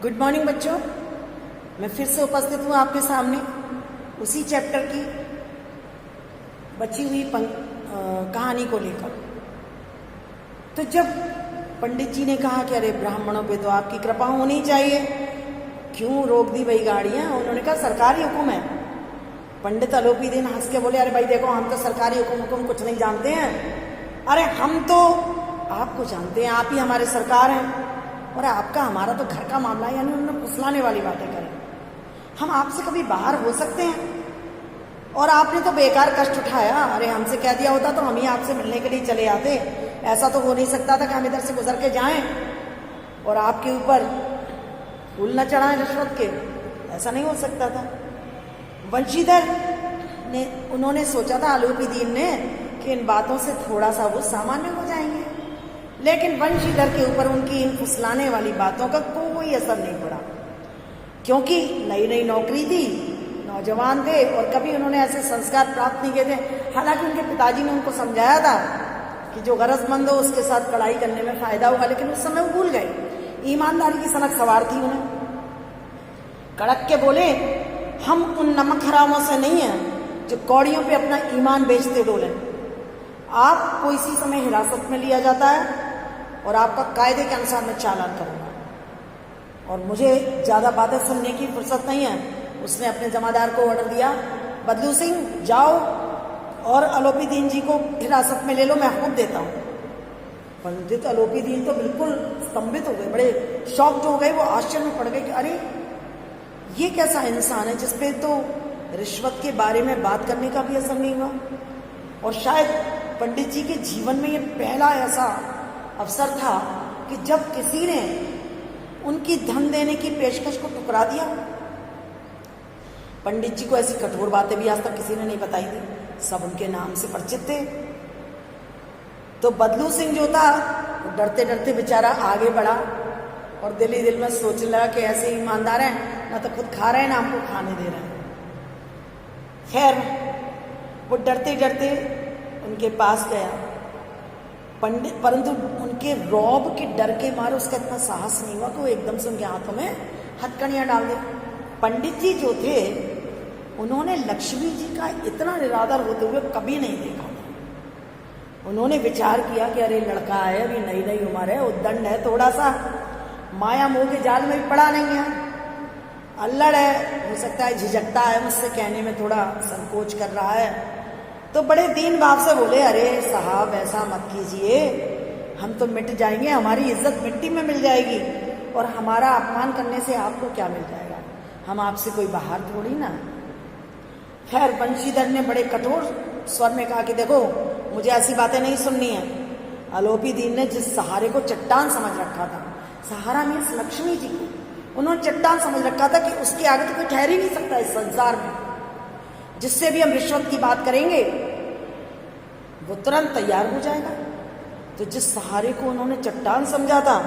Good morning बच्चों, मैं फिर से उपस्थित हूँ आपके सामने उसी चैप्टर की बची हुई कहानी को लेकर। तो जब पंडित जी ने कहा कि अरे ब्राह्मणों पे तो आपकी कृपा होनी चाहिए, क्यों रोक दी भाई गाड़ियाँ? उन्होंने कहा सरकारी हुक्म है। पंडित अलोपी दीन हंस के बोले, अरे भाई देखो, हम तो सरकारी हुक्म कुछ नहीं जानते हैं। अरे हम तो आपको जानते हैं, आप ही हमारे सरकार हैं, और आपका हमारा तो घर का मामला है। यानी उन्होंने फुसलाने वाली बातें करें। हम आपसे कभी बाहर हो सकते हैं? और आपने तो बेकार कष्ट उठाया। अरे हमसे कह दिया होता तो हम ही आपसे मिलने के लिए चले आते। ऐसा तो हो नहीं सकता था कि हम इधर से गुजर के जाएं और आपके ऊपर फूल न चढ़ाएं रिश्वत के। ऐसा नहीं हो सकता था। वंशीधर ने उन्होंने सोचा था, अलोपी दीन ने, कि इन बातों से थोड़ा सा वो सामान्य हो जाएंगे, लेकिन वंशीधर के ऊपर उनकी इन फुसलाने वाली बातों का कोई असर नहीं पड़ा, क्योंकि नई नई नौकरी थी, नौजवान थे और कभी उन्होंने ऐसे संस्कार प्राप्त नहीं किए थे। हालांकि उनके पिताजी ने उनको समझाया था कि जो गरजमंद हो उसके साथ कड़ाई करने में फायदा होगा, लेकिन उस समय वो भूल गए। ईमानदारी की सनक सवार थी उन्हें। कड़क के बोले, हम उन नमक हरामों से नहीं हैं जो कौड़ियों पे अपना ईमान बेचते डोले। आपको इसी समय हिरासत में लिया जाता है और आपका कायदे के अनुसार मैं चालान करूंगा, और मुझे ज्यादा बातें सुनने की फुर्सत नहीं है। उसने अपने जमादार को ऑर्डर दिया, बदलू सिंह जाओ और अलोपी दीन जी को हिरासत में ले लो, मैं हुक्म देता हूँ। पंडित अलोपी दीन तो बिल्कुल स्तंभित हो गए, बड़े शॉक्ड हो गए। वो आश्चर्य में पड़ गए कि अरे ये कैसा इंसान है जिसपे तो रिश्वत के बारे में बात करने का भी असर नहीं हुआ। और शायद पंडित जी के जीवन में ये पहला ऐसा अवसर था कि जब किसी ने उनकी धन देने की पेशकश को ठुकरा दिया। पंडित जी को ऐसी कठोर बातें भी आज तक किसी ने नहीं बताई थी, सब उनके नाम से परिचित थे। तो बदलू सिंह जो था, डरते डरते बेचारा आगे बढ़ा और दिल ही दिल में सोचने लगा कि ऐसे ईमानदार हैं, ना तो खुद खा रहे हैं ना हमको खाने दे रहे हैं। खैर, वो डरते डरते उनके पास गया पंडित, परंतु उनके रौब के डर के मारे उसका इतना साहस नहीं हुआ कि वो एकदम से उनके हाथों में हथकड़ियां डाल दे। पंडित जी जो थे, उन्होंने लक्ष्मी जी का इतना निरादर होते हुए कभी नहीं देखा था। उन्होंने विचार किया कि अरे लड़का है, अभी नई नई उम्र है, उद्दंड है, थोड़ा सा माया मोह के जाल में भी पड़ा नहीं है, अल्लड़ है, हो सकता है झिझकता है, मुझसे कहने में थोड़ा संकोच कर रहा है। तो बड़े दीन भाव से बोले, अरे साहब ऐसा मत कीजिए, हम तो मिट जाएंगे, हमारी इज्जत मिट्टी में मिल जाएगी, और हमारा अपमान करने से आपको क्या मिल जाएगा? हम आपसे कोई बाहर थोड़ी ना। खैर, वंशीधर ने बड़े कठोर स्वर में कहा कि देखो, मुझे ऐसी बातें नहीं सुननी है। अलोपी दीन ने जिस सहारे को चट्टान समझ रखा था, सहारा मीन्स लक्ष्मी जी को, उन्होंने चट्टान समझ रखा था कि उसके आगे तो कोई ठहर ही नहीं सकता इस संसार में। जिससे भी हम रिश्वत की बात करेंगे वो तुरंत तैयार हो जाएगा। तो जिस सहारे को उन्होंने चट्टान समझा था,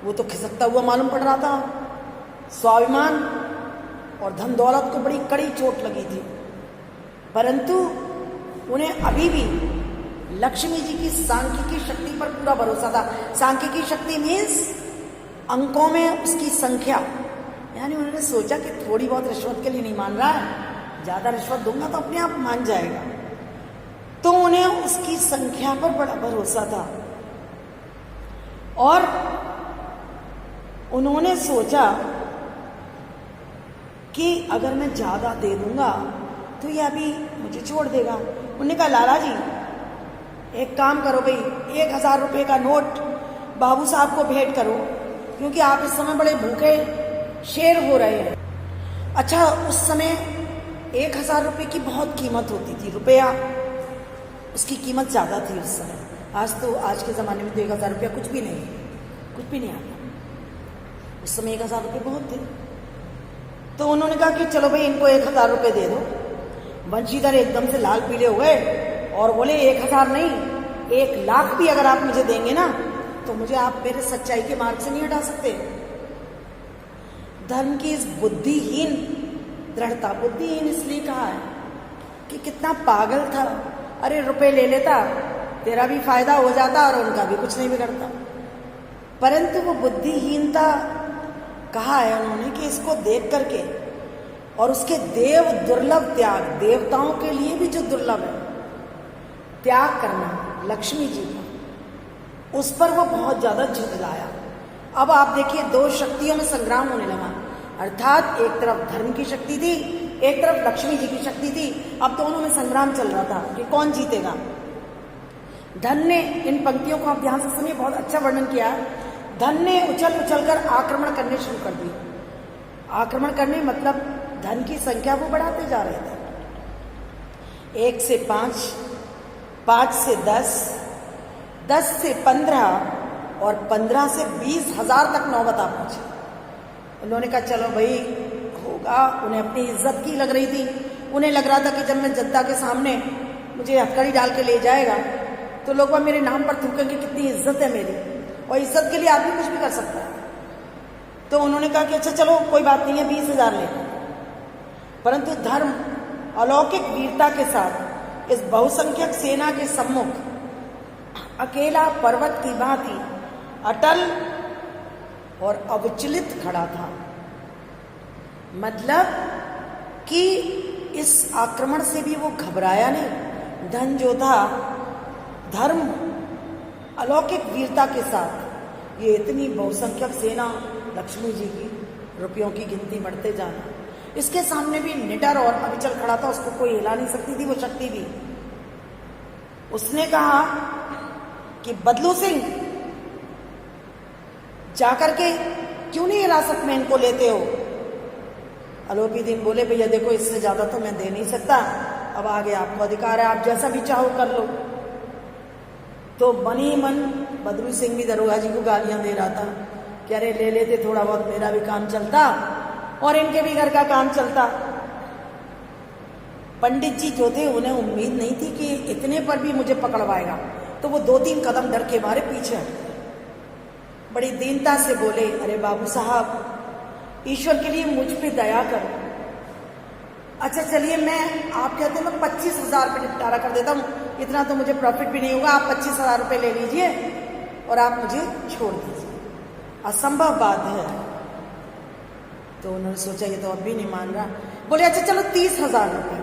वो तो खिसकता हुआ मालूम पड़ रहा था। स्वाभिमान और धन दौलत को बड़ी कड़ी चोट लगी थी, परंतु उन्हें अभी भी लक्ष्मी जी की सांख्यिकी शक्ति पर पूरा भरोसा था। सांख्यिकी शक्ति मीन्स अंकों में उसकी संख्या। यानी उन्होंने सोचा कि थोड़ी बहुत रिश्वत के लिए नहीं मान रहा है, ज्यादा रिश्वत दूंगा तो अपने आप मान जाएगा। तो उन्हें उसकी संख्या पर बड़ा भरोसा था, और उन्होंने सोचा कि अगर मैं ज्यादा दे दूंगा तो यह अभी मुझे छोड़ देगा। उन्होंने कहा, लाला जी एक काम करो भाई, 1000 रुपये का नोट बाबू साहब को भेंट करो, क्योंकि आप इस समय बड़े भूखे शेर हो रहे हैं। अच्छा, उस समय 1000 रुपये की बहुत कीमत होती थी, रुपया उसकी कीमत ज्यादा थी उस समय। आज के जमाने में तो 1000 रुपया कुछ भी नहीं, कुछ भी नहीं आता। उस समय 1000 रुपये बहुत थे। तो उन्होंने कहा कि चलो भाई, इनको 1000 रुपये दे दो। वंशीधर एकदम से लाल पीले हो गए और बोले, 1000 नहीं, 1,00,000 भी अगर आप मुझे देंगे ना, तो मुझे आप मेरे सच्चाई के मार्ग से नहीं हटा सकते। धर्म की इस बुद्धिहीन दृढ़ता, बुद्धिहीन इसलिए कहा है कि कितना पागल था। अरे रुपए ले लेता, तेरा भी फायदा हो जाता और उनका भी कुछ नहीं बिगड़ता। परंतु वो बुद्धिहीनता कहा है उन्होंने कि इसको देख करके और उसके देव दुर्लभ त्याग, देवताओं के लिए भी जो दुर्लभ है त्याग करना लक्ष्मी जी का, उस पर वो बहुत ज्यादा झुंझलाया। अब आप देखिए दो शक्तियों में संग्राम होने लगा, अर्थात एक तरफ धर्म की शक्ति थी, एक तरफ लक्ष्मी जी की शक्ति थी। अब दोनों में संग्राम चल रहा था कि कौन जीतेगा। धन ने, इन पंक्तियों को आप ध्यान से सुनिए, बहुत अच्छा वर्णन किया। धन ने उछल उछल कर आक्रमण करने शुरू कर दिए। आक्रमण करने मतलब धन की संख्या वो बढ़ाते जा रहे थे। 1 से 5, 5 से 10, 10 से 15 और 15 से 20 हजार तक नौबत आ पहुंची। उन्होंने कहा चलो भाई होगा। उन्हें अपनी इज्जत की लग रही थी। उन्हें लग रहा था कि जब मैं जनता के सामने मुझे हथकड़ी डाल के ले जाएगा तो लोग वह मेरे नाम पर थूकेंगे, कितनी इज्जत है मेरी, और इज्जत के लिए आदमी कुछ भी कर सकता है। तो उन्होंने कहा कि अच्छा चलो कोई बात नहीं है, 20,000 ले। परंतु धर्म अलौकिक वीरता के साथ इस बहुसंख्यक सेना के सम्मुख अकेला पर्वत की भांति अटल और अविचलित खड़ा था। मतलब कि इस आक्रमण से भी वो घबराया नहीं। धन जो था, धर्म अलौकिक वीरता के साथ ये इतनी बहुसंख्यक सेना लक्ष्मी जी की, रुपयों की गिनती बढ़ते जाना, इसके सामने भी निडर और अविचल खड़ा था। उसको कोई हिला नहीं सकती थी वो शक्ति भी। उसने कहा कि बदलू सिंह जाकर के क्यों नहीं हिरासत में इनको लेते हो। आलोपी दीन बोले भैया देखो इससे ज्यादा तो मैं दे नहीं सकता, अब आगे आपको अधिकार है, आप जैसा भी चाहो कर लो। तो मन ही मन बदरू सिंह भी दरोगा जी को गालियां दे रहा था कि अरे ले लेते, थोड़ा बहुत मेरा भी काम चलता और इनके भी घर का काम चलता। पंडित जी जो थे उन्हें उम्मीद नहीं थी कि इतने पर भी मुझे पकड़वाएगा, तो वो 2-3 कदम डर के मारे पीछे हटे। बड़ी दीनता से बोले अरे बाबू साहब ईश्वर के लिए मुझ पे दया करो। अच्छा चलिए मैं, आप कहते हैं मैं 25,000 पे निपटारा कर देता हूँ, इतना तो मुझे प्रॉफिट भी नहीं होगा, आप 25,000 रुपये ले लीजिए और आप मुझे छोड़ दीजिए, असंभव बात है। तो उन्होंने सोचा ये तो अब भी नहीं मान रहा। बोले अच्छा चलो 30,000 रुपये।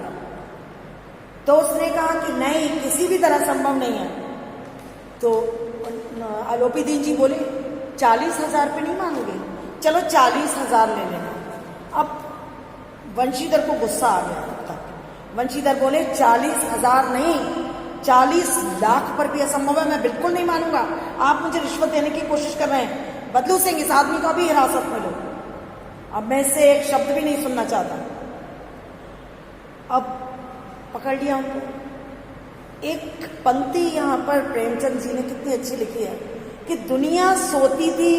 तो उसने कहा कि नहीं किसी भी तरह संभव नहीं है। तो आलोपी दीन जी बोले 40,000 रुपये नहीं मांगोगे, चलो 40,000 ले लेना। अब वंशीधर को गुस्सा आ गया। वंशीधर बोले 40,000 नहीं, 40 लाख पर भी असंभव है, मैं बिल्कुल नहीं मानूंगा। आप मुझे रिश्वत देने की कोशिश कर रहे हैं। बदलू सिंह इस आदमी को अभी हिरासत में लो, अब मैं इससे एक शब्द भी नहीं सुनना चाहता। अब पकड़ लिया उनको। एक पंक्ति यहां पर प्रेमचंद जी ने कितनी अच्छी लिखी है कि दुनिया सोती थी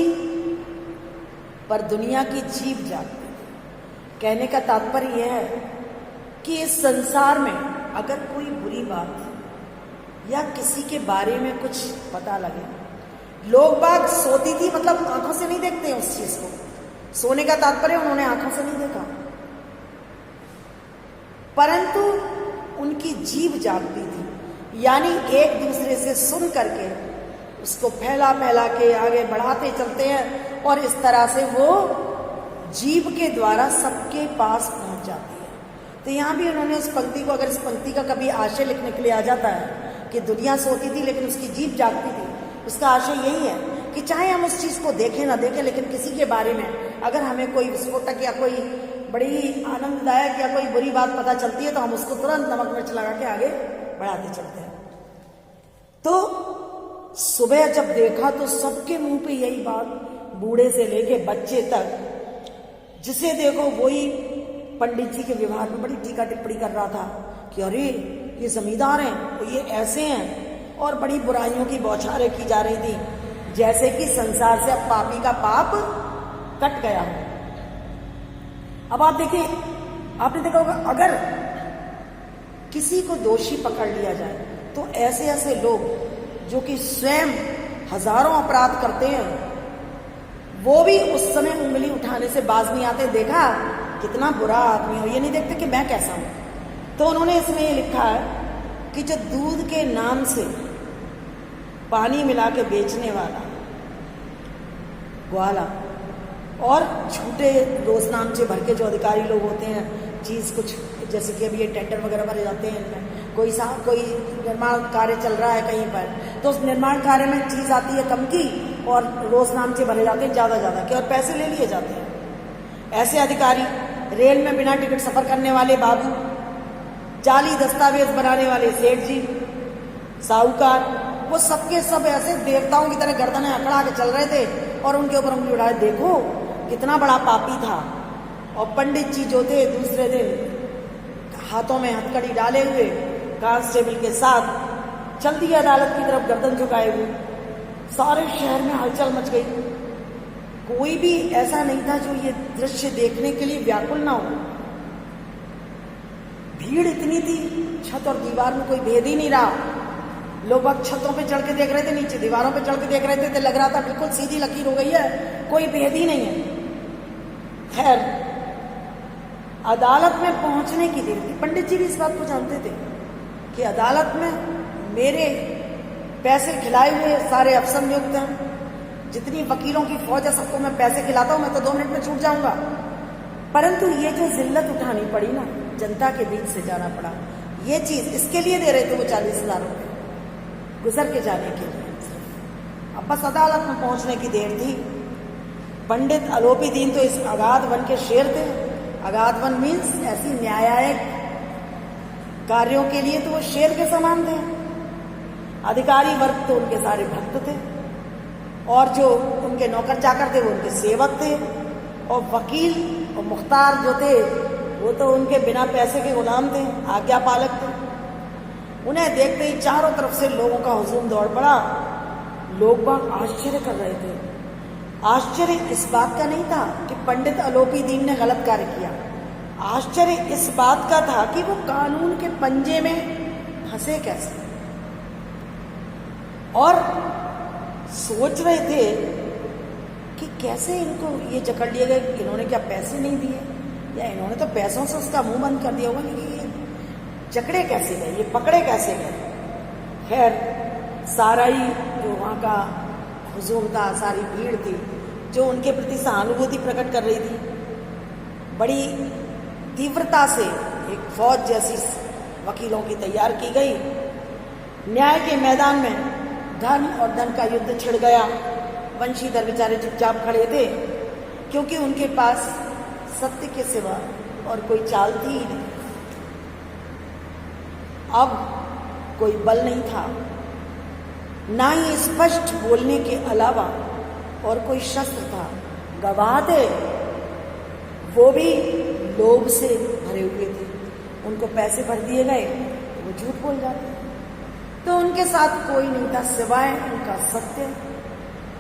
पर दुनिया की जीभ जागती थी। कहने का तात्पर्य यह है कि इस संसार में अगर कोई बुरी बात या किसी के बारे में कुछ पता लगे, लोग बाग सोती थी मतलब आंखों से नहीं देखते हैं उस चीज को। सोने का तात्पर्य उन्होंने आंखों से नहीं देखा, परंतु उनकी जीभ जागती थी। यानी एक दूसरे से सुन करके उसको फैला फैला के आगे बढ़ाते चलते हैं और इस तरह से वो जीभ के द्वारा सबके पास पहुंच जाती है। तो यहाँ भी उन्होंने उस पंक्ति को, अगर इस पंक्ति का कभी आशय लिखने के लिए आ जाता है कि दुनिया सोती थी लेकिन उसकी जीभ जागती थी, उसका आशय यही है कि चाहे हम उस चीज को देखें ना देखें, लेकिन किसी के बारे में अगर हमें कोई विस्फोटक या कोई बड़ी आनंददायक या कोई बुरी बात पता चलती है तो हम उसको तुरंत नमक मिर्च लगा के आगे बढ़ाते चलते हैं। तो सुबह जब देखा तो सबके मुंह पे यही बात, बूढ़े से लेके बच्चे तक, जिसे देखो वही पंडित जी के व्यवहार में बड़ी टीका टिप्पणी कर रहा था कि अरे ये जमींदार हैं तो ये ऐसे हैं, और बड़ी बुराइयों की बौछारें की जा रही थी जैसे कि संसार से अब पापी का पाप कट गया हो। अब आप देखिए, आपने देखा होगा अगर किसी को दोषी पकड़ लिया जाए तो ऐसे ऐसे लोग जो कि स्वयं हजारों अपराध करते हैं वो भी उस समय उंगली उठाने से बाज नहीं आते। देखा कितना बुरा आदमी हो, ये नहीं देखते कि मैं कैसा हूं। तो उन्होंने इसमें ये लिखा है कि जो दूध के नाम से पानी मिला के बेचने वाला ग्वाला, और झूठे रोजनामचे भर के जो अधिकारी लोग होते हैं, चीज़ कुछ जैसे कि अभी ये टेंडर वगैरह भरे जाते हैं इनमें, कोई निर्माण कार्य चल रहा है कहीं पर, तो उस निर्माण कार्य में चीज़ आती है कम की और रोजनामचे भरे जाते हैं ज़्यादा के, और पैसे ले लिए जाते हैं। ऐसे अधिकारी, रेल में बिना टिकट सफर करने वाले बाबू, जाली दस्तावेज बनाने वाले सेठ जी, साहूकार, वो सबके सब ऐसे देवताओं की तरह गर्दनें अकड़ा के चल रहे थे और उनके ऊपर उंगली उठाए, देखो कितना बड़ा पापी था। और पंडित जी जो थे दूसरे दिन हाथों में हथकड़ी डाले हुए कांस्टेबल के साथ चल दिए अदालत की तरफ गर्दन झुकाए हुए। सारे शहर में हलचल मच गई। कोई भी ऐसा नहीं था जो ये दृश्य देखने के लिए व्याकुल ना हो। भीड़ इतनी थी, छत और दीवार में कोई भेद ही नहीं रहा। लोग अब छतों पे चढ़ के देख रहे थे, नीचे दीवारों पे चढ़ के देख रहे थे, तो लग रहा था बिल्कुल सीधी लकीर हो गई है, कोई भेद ही नहीं है। खैर, अदालत में पहुंचने की देर थी। पंडित जी भी इस बात को जानते थे कि अदालत में मेरे पैसे खिलाए हुए सारे अफसर नियुक्त हैं, जितनी वकीलों की फौज है सबको मैं पैसे खिलाता हूं, मैं तो 2 मिनट में छूट जाऊंगा। परंतु ये जो जिल्लत उठानी पड़ी ना, जनता के बीच से जाना पड़ा, ये चीज इसके लिए दे रहे थे वो 40,000 रुपये गुजर के जाने के लिए। अब बस अदालत में पहुंचने की देर थी। पंडित अलोपी दीन तो इस अगाध वन के शेर थे। अगाध वन मीन्स ऐसी न्यायिक कार्यों के लिए तो वो शेर के समान थे। अधिकारी वर्ग तो उनके सारे भक्त थे और जो उनके नौकर चाकर थे वो उनके सेवक थे, और वकील और मुख्तार जो थे वो तो उनके बिना पैसे के गुलाम थे, आज्ञा पालक थे। उन्हें देखते ही चारों तरफ से लोगों का हुजूम दौड़ पड़ा। लोग बाग आश्चर्य कर रहे थे। आश्चर्य इस बात का नहीं था कि पंडित अलोपी दीन ने गलत कार्य किया, आश्चर्य इस बात का था कि वो कानून के पंजे में फंसे कैसे, और सोच रहे थे कि कैसे इनको ये जकड़ लिए गए। इन्होंने क्या पैसे नहीं दिए, या इन्होंने तो पैसों से उसका मुंह बंद कर दिया होगा, लेकिन ये जकड़े कैसे गए, ये पकड़े कैसे गए। खैर, सारा ही जो वहाँ का हुजूम था, सारी भीड़ थी जो उनके प्रति सहानुभूति प्रकट कर रही थी, बड़ी तीव्रता से एक फौज जैसी वकीलों की तैयार की गई। न्याय के मैदान में धर्म और धन का युद्ध छिड़ गया। वंशीधर बेचारे चुपचाप खड़े थे क्योंकि उनके पास सत्य के सिवा और कोई चाल थी ही नहीं। अब कोई बल नहीं था, ना ही स्पष्ट बोलने के अलावा और कोई शस्त्र था। गवाह थे, वो भी लोभ से भरे हुए थे। उनको पैसे भर दिए गए तो वो झूठ बोल जाते, तो उनके साथ कोई नहीं था सिवाय उनका सत्य,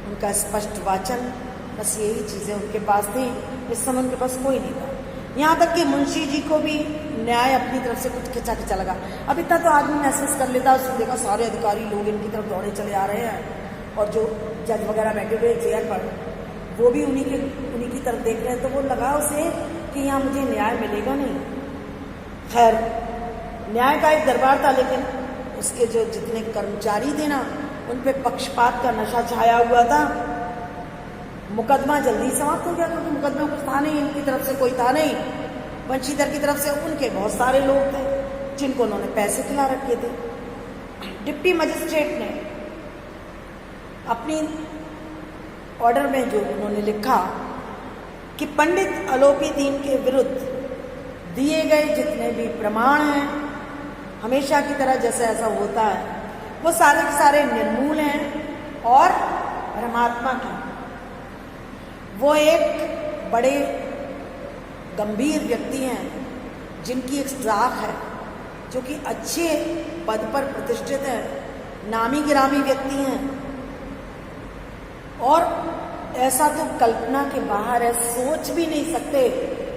उनका स्पष्ट वाचन। बस यही चीजें उनके पास थी। इस समय उनके पास कोई नहीं था। यहाँ तक कि मुंशी जी को भी न्याय अपनी तरफ से कुछ खिंचा लगा। अब इतना तो आदमी महसूस कर लेता, उसने देखा सारे अधिकारी लोग इनकी तरफ दौड़े चले आ रहे हैं, और जो जज वगैरह बैठे हुए चेयर पर वो भी उन्हीं की तरफ देख रहे हैं, तो वो लगा उसे कि यहाँ मुझे न्याय मिलेगा नहीं। खैर, न्याय का एक दरबार था, लेकिन उसके जो जितने कर्मचारी थे ना, उन पे पक्षपात का नशा छाया हुआ था। मुकदमा जल्दी समाप्त हो गया क्योंकि मुकदमा कुछ था नहीं, इनकी तरफ से कोई था नहीं। वंशीधर की तरफ से उनके बहुत सारे लोग थे जिनको उन्होंने पैसे खिला रखे थे। डिप्टी मजिस्ट्रेट ने अपनी ऑर्डर में जो उन्होंने लिखा कि पंडित अलोपी दीन के विरुद्ध दिए गए जितने भी प्रमाण हैं, हमेशा की तरह जैसे ऐसा होता है, वो सारे के सारे निर्मूल हैं और भ्रमात्मक हैं। वो एक बड़े गंभीर व्यक्ति हैं जिनकी एक साख है, जो कि अच्छे पद पर प्रतिष्ठित है, नामी गिरामी व्यक्ति हैं, और ऐसा तो कल्पना के बाहर है। सोच भी नहीं सकते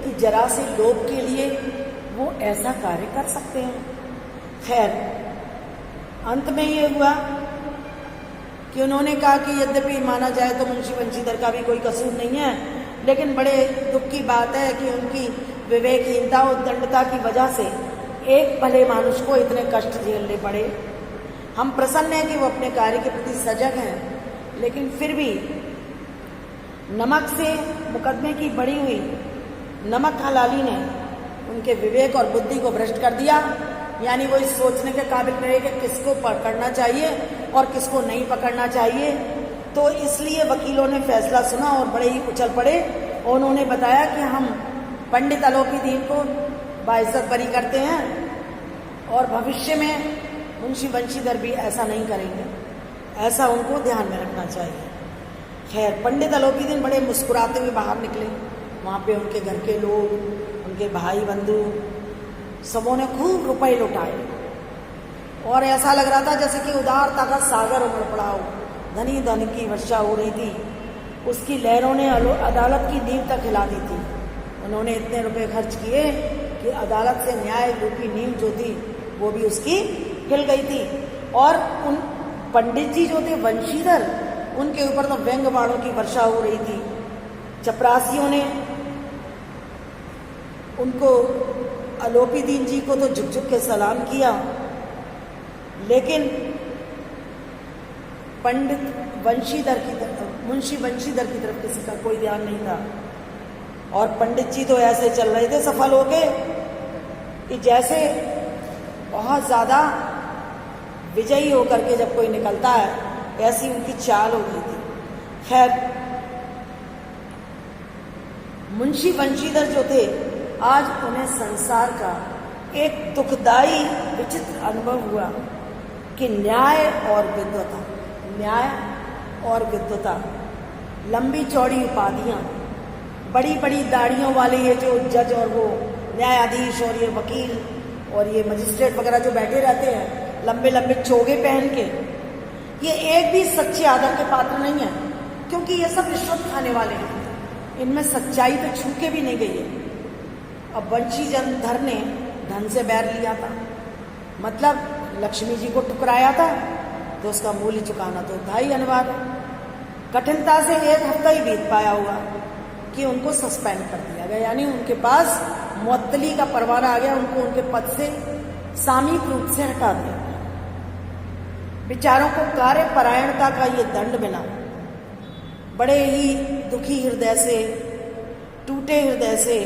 कि जरा से लोभ के लिए वो ऐसा कार्य कर सकते हैं। खैर, अंत में ये हुआ कि उन्होंने कहा कि यद्यपि माना जाए तो मुंशी वंशीधर का भी कोई कसूर नहीं है, लेकिन बड़े दुख की बात है कि उनकी विवेकहीनता और दंडता की वजह से एक भले मानुष को इतने कष्ट झेलने पड़े। हम प्रसन्न हैं कि वो अपने कार्य के प्रति सजग हैं, लेकिन फिर भी नमक से मुकदमे की बढ़ी हुई नमक हलाली ने उनके विवेक और बुद्धि को भ्रष्ट कर दिया। यानी वो इस सोचने के काबिल रहे कि किसको पकड़ना चाहिए और किसको नहीं पकड़ना चाहिए। तो इसलिए वकीलों ने फैसला सुना और बड़े ही उछल पड़े और उन्होंने बताया कि हम पंडित आलोपीदीन को बाइज्जत बरी करते हैं और भविष्य में मुंशी बंशीधर भी ऐसा नहीं करेंगे, ऐसा उनको ध्यान में रखना चाहिए। खैर, पंडित आलोपीदीन बड़े मुस्कुराते हुए बाहर निकले। वहाँ पे उनके घर के लोग, उनके भाई बंधु सबों ने खूब रुपए लुटाए और ऐसा लग रहा था जैसे कि उदारता का सागर उमड़ पड़ा हो। धनी धन की वर्षा हो रही थी। उसकी लहरों ने अदालत की नींव तक हिला दी थी। उन्होंने इतने रुपए खर्च किए कि अदालत से न्याय रूपी नींव जो थी वो भी उसकी हिल गई थी। और उन पंडित जी जो थे वंशीधर, उनके ऊपर तो व्यंग बाणों की वर्षा हो रही थी। चपरासियों ने उनको, आलोपीदीन जी को तो झुक झुक के सलाम किया, लेकिन पंडित वंशीधर की तरफ, मुंशी वंशीधर की तरफ किसी का कोई ध्यान नहीं था। और पंडित जी तो ऐसे चल रहे थे सफल होके कि जैसे बहुत ज्यादा विजयी होकर के जब कोई निकलता है, ऐसी उनकी चाल हो गई थी। खैर, मुंशी वंशीधर जो थे, आज उन्हें संसार का एक दुखदाई विचित्र अनुभव हुआ कि न्याय और विद्वता, लंबी चौड़ी उपाधियां, बड़ी बड़ी दाढ़ियों वाले ये जो जज और वो न्यायाधीश और ये वकील और ये मजिस्ट्रेट वगैरह जो बैठे रहते हैं लंबे लंबे चोगे पहन के, ये एक भी सच्चे आदर के पात्र नहीं है, क्योंकि ये सब रिश्वत खाने वाले हैं। इनमें सच्चाई तो छू के भी नहीं गई है। अब वंशीधर ने धन से बैर लिया था, मतलब लक्ष्मी जी को ठुकराया था, तो उसका मूल्य चुकाना तो था ही अनिवार्य। कठिनता से 1 हफ्ता ही बीत पाया हुआ कि उनको सस्पेंड कर दिया गया, यानी उनके पास मुअत्तली का परवाना आ गया, उनको उनके पद से सामयिक रूप से हटा दिया। बेचारों को कार्यपरायणता का ये दंड मिला। बड़े ही दुखी हृदय से, टूटे हृदय से,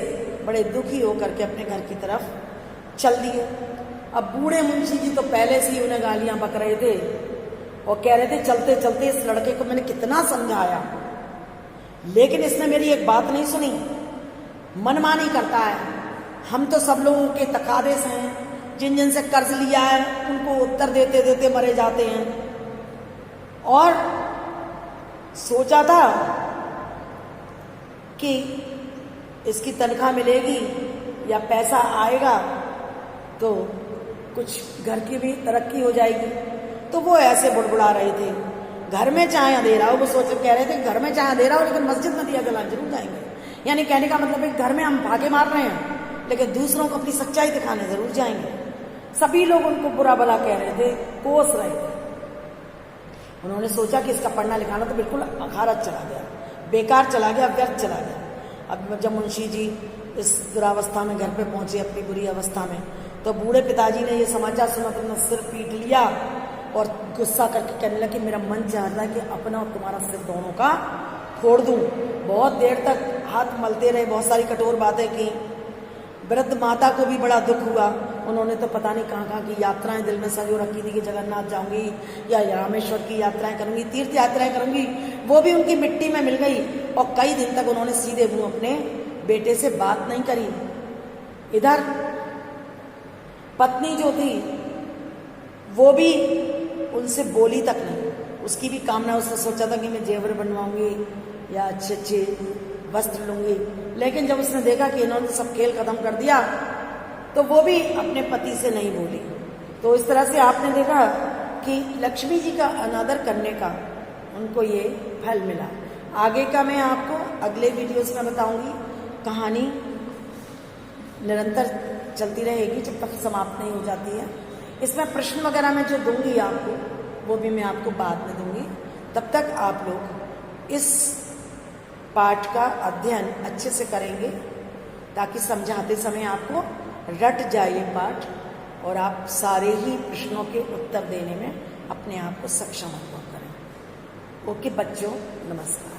बड़े दुखी होकर के अपने घर की तरफ चल दिए। अब बूढ़े मुंशी जी तो पहले से ही उन्हें गालियां बक रहे थे और कह रहे थे चलते चलते इस लड़के को मैंने कितना समझाया, लेकिन इसने मेरी एक बात नहीं सुनी, मनमानी करता है। हम तो सब लोगों के तकादेस हैं, जिन जिन से कर्ज लिया है उनको उत्तर देते देते मरे जाते हैं। और सोचा था कि इसकी तनख्वाह मिलेगी या पैसा आएगा तो कुछ घर की भी तरक्की हो जाएगी, तो वो ऐसे बुड़बुड़ा रहे थे। घर में चाहे अंधेरा हो, वो सोच कह रहे थे घर में चाहे अंधेरा हो, लेकिन मस्जिद में दिया जलाने जरूर जाएंगे। यानी कहने का मतलब है घर में हम भागे मार रहे हैं, लेकिन दूसरों को अपनी सच्चाई दिखाने जरूर जाएंगे। सभी लोग उनको बुरा भला कह रहे थे, कोस रहे थे। उन्होंने सोचा कि इसका पढ़ना लिखाना तो बिल्कुल अखारत चला गया, बेकार चला गया, व्यर्थ चला गया। अब जब मुंशी जी इस दुरावस्था में घर पे पहुंचे, अपनी बुरी अवस्था में, तो बूढ़े पिताजी ने ये समाचार सुना तो अपना सिर पीट लिया और गुस्सा करके कहने लगे, मेरा मन चाहता है कि अपना और तुम्हारा सिर दोनों का फोड़ दूं। बहुत देर तक हाथ मलते रहे, बहुत सारी कठोर बातें की। वृद्ध माता को भी बड़ा दुख हुआ। उन्होंने तो पता नहीं कहाँ कहाँ की यात्राएं दिल में सजो रखी थी कि जगन्नाथ जाऊंगी या रामेश्वर की यात्राएं करूंगी, तीर्थ यात्राएं करूंगी, वो भी उनकी मिट्टी में मिल गई। और कई दिन तक उन्होंने सीधे मुंह अपने बेटे से बात नहीं करी। इधर पत्नी जो थी वो भी उनसे बोली तक नहीं। उसकी भी कामना, उसने सोचा था कि मैं जेवर बनवाऊंगी या अच्छे अच्छे वस्त्र लूंगी, लेकिन जब उसने देखा कि इन्होंने सब खेल खत्म कर दिया तो वो भी अपने पति से नहीं बोली। तो इस तरह से आपने देखा कि लक्ष्मी जी का अनादर करने का उनको ये फल मिला। आगे का मैं आपको अगले वीडियोस में बताऊंगी। कहानी निरंतर चलती रहेगी जब तक समाप्त नहीं हो जाती है। इसमें प्रश्न वगैरह मैं जो दूंगी आपको, वो भी मैं आपको बाद में दूंगी। तब तक आप लोग इस पाठ का अध्ययन अच्छे से करेंगे ताकि समझाते समय आपको रट जाए ये पाठ और आप सारे ही प्रश्नों के उत्तर देने में अपने आप को सक्षम अनुभव करें। ओके बच्चों, नमस्कार।